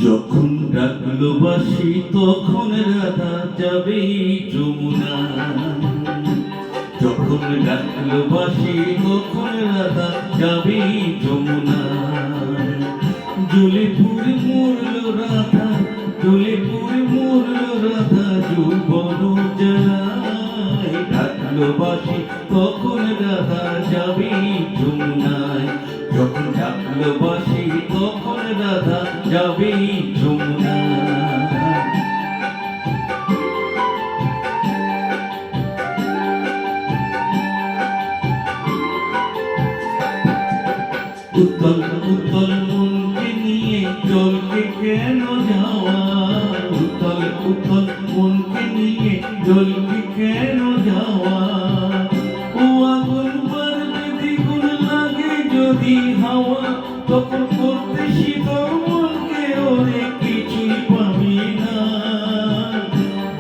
যখন ডাকলো বাঁশি তখন রাধা যাবে যমুনা। যখন ডাকলো বাঁশি তখন রাধা যাবে যমুনা। জ্বলে পুড়ে মরল রাধা, জ্বলে পুড়ে মরল রাধা যৌবন জ্বালায়। ডাকলো বাঁশি তখন রাধা যাবে যমুনায়। যখন ডাকলো বাঁশি তখন রাধা যাবে যমুনা। উত্তল উত্তল মনকে নিয়ে জলকে কেন যাওয়া? উত্তল উত্তল মনকে নিয়ে জলকে কেন যাওয়া? ও আগুন বাড়বে দ্বিগুণ লাগে যদি হাওয়া, তখন করতে শীতল মনকে ওরে কিছুই পাবি না।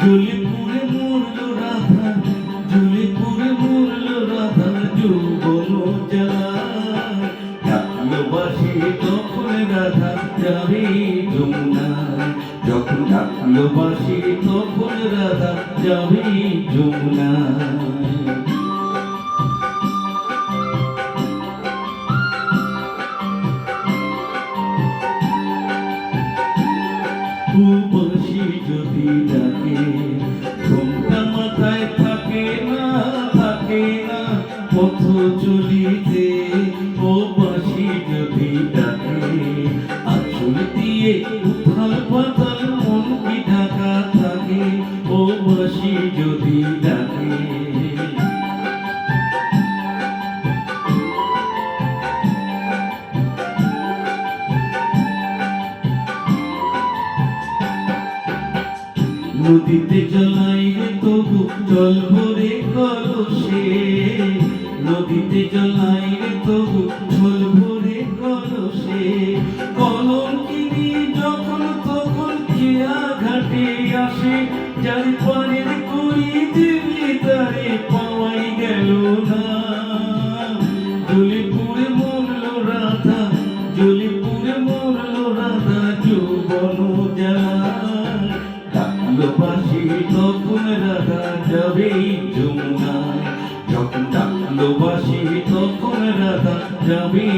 জ্বলে পুড়ে মরল রাধা, জ্বলে পুড়ে মরল রাধা যৌবন জ্বালায়। ডাকলো বাঁশি তখন রাধা যাবে যমুনায়। যখন ডাকলো বাঁশি তখন রাধা যাবে যমুনায়। বাঁশি যদি ডাকে ঘোমটা মাথায় থাকে না, থাকে না পথ চলিতে। ও বাঁশি যদি ডাকে আঁচল দিয়ে উথাল পাতাল মন কি ঢাকা থাকে। ও বাঁশি যদি ডাকে নদীতে জলাই রে তবু জল ভরে কলসে। নদীতে জলাই রে তবু জল ভরে কলসে। কলঙ্কিনী যখন তখন খেয়া ঘাটে আসে। যার পারের করি দিবি তারে পাওয়াই গেল না। জ্বলে পুড়ে মরল রাধা, জ্বলে পুড়ে মরল রাধা যৌবন জ্বালায়। ডাকলো বাঁশি তখন রাধা যাবে যমুনায়। যখন ডাকলো বাঁশি তখন রাধা যাবে